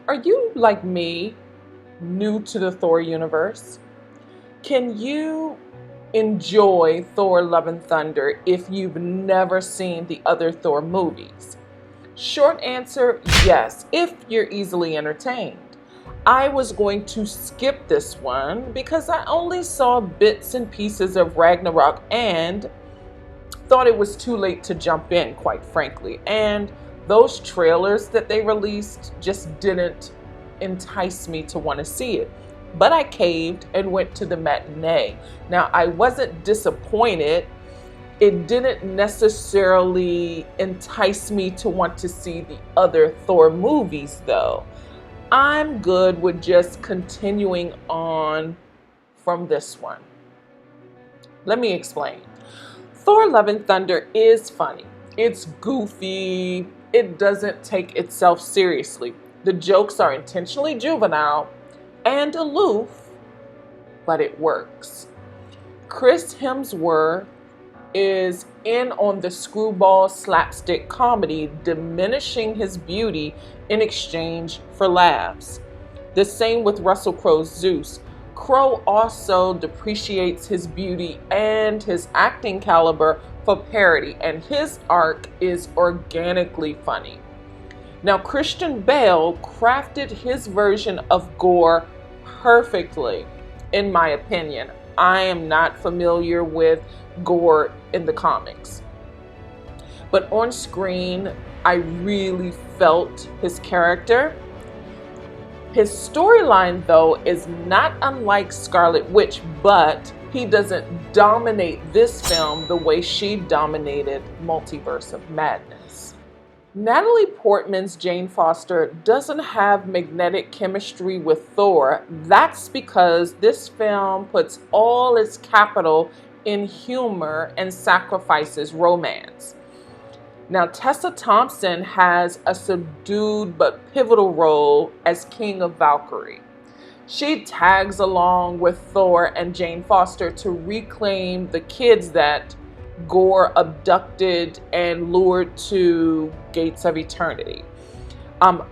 Are you, like me, new to the Thor universe? Can you enjoy Thor Love and Thunder if you've never seen the other Thor movies? Short answer, yes, if you're easily entertained. I was going to skip this one because I only saw bits and pieces of Ragnarok and thought it was too late to jump in, quite frankly. And those trailers that they released just didn't entice me to want to see it. But I caved and went to the matinee. Now, I wasn't disappointed. It didn't necessarily entice me to want to see the other Thor movies, though. I'm good with just continuing on from this one. Let me explain. Thor Love and Thunder is funny. It's goofy. It doesn't take itself seriously. The jokes are intentionally juvenile and aloof, but it works. Chris Hemsworth is in on the screwball slapstick comedy, diminishing his beauty in exchange for laughs. The same with Russell Crowe's Zeus. Crowe also depreciates his beauty and his acting caliber for parody, and his arc is organically funny. Now, Christian Bale crafted his version of Gore perfectly, in my opinion. I am not familiar with Gore in the comics, but on screen, I really felt his character. His storyline, though, is not unlike Scarlet Witch, but he doesn't dominate this film the way she dominated Multiverse of Madness. Natalie Portman's Jane Foster doesn't have magnetic chemistry with Thor. That's because this film puts all its capital in humor and sacrifices romance. Now, Tessa Thompson has a subdued but pivotal role as King of Valkyrie. She tags along with Thor and Jane Foster to reclaim the kids that Gore abducted and lured to Gates of Eternity.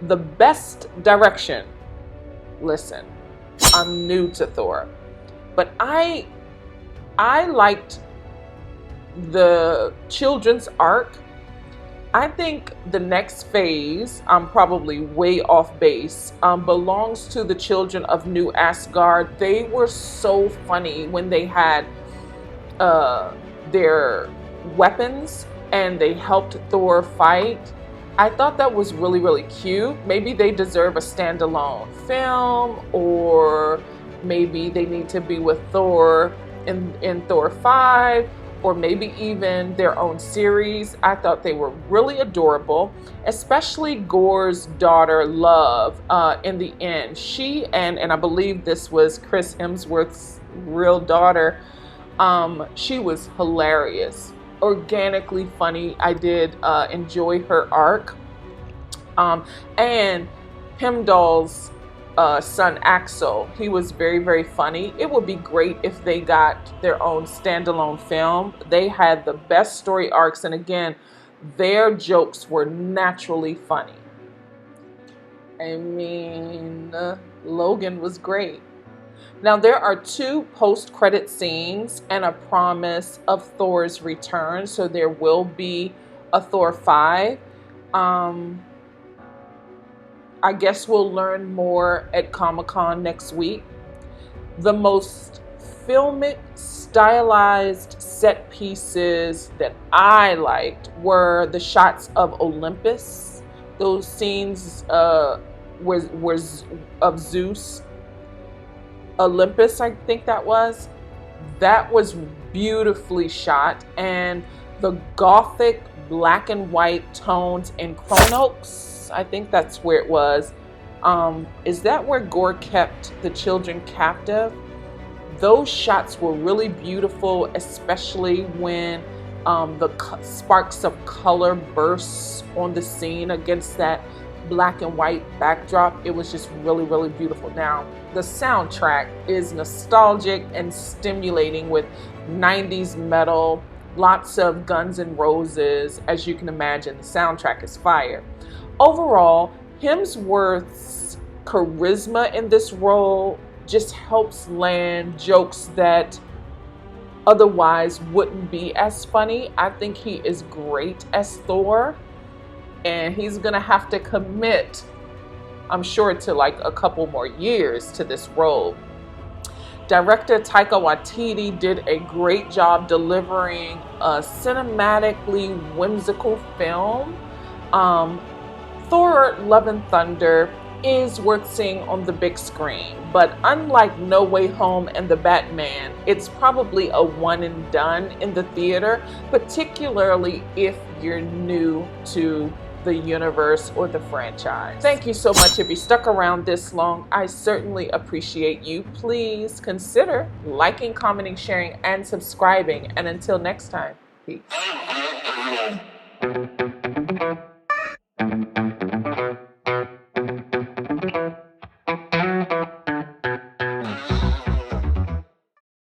The best direction, listen, I'm new to Thor, but I liked the children's arc. I think the next phase, I'm probably way off base, belongs to the children of New Asgard. They were so funny when they had their weapons and they helped Thor fight. I thought that was really, really cute. Maybe they deserve a standalone film, or maybe they need to be with Thor in Thor 5, or maybe even their own series. I thought they were really adorable, especially Gore's daughter, Love, in the end. She and I believe this was Chris Hemsworth's real daughter, she was hilarious, organically funny. I did enjoy her arc. And Heimdall's son Axel, he was very, very funny. It would be great if they got their own standalone film. They had the best story arcs, and again, their jokes were naturally funny. I mean, Logan was great. Now, there are 2 post-credit scenes and a promise of Thor's return, so there will be a Thor 5. I guess we'll learn more at Comic-Con next week. The most filmic, stylized set pieces that I liked were the shots of Olympus. Those scenes were of Zeus. Olympus, I think that was. That was beautifully shot. And the gothic black and white tones in Kronos, I think that's where it was. Is that where Gore kept the children captive? Those shots were really beautiful, especially when the sparks of color bursts on the scene against that black and white backdrop. It was just really, really beautiful. Now, the soundtrack is nostalgic and stimulating with 90s metal Lots of Guns N' Roses. As you can imagine, the soundtrack is fire. Overall, Hemsworth's charisma in this role just helps land jokes that otherwise wouldn't be as funny. I think he is great as Thor, and he's gonna have to commit, I'm sure, to like a couple more years to this role. Director Taika Waititi did a great job delivering a cinematically whimsical film. Thor Love and Thunder is worth seeing on the big screen, but unlike No Way Home and The Batman, it's probably a one and done in the theater, particularly if you're new to the universe or the franchise. Thank you so much. If you stuck around this long, I certainly appreciate you. Please consider liking, commenting, sharing, and subscribing. And until next time, peace.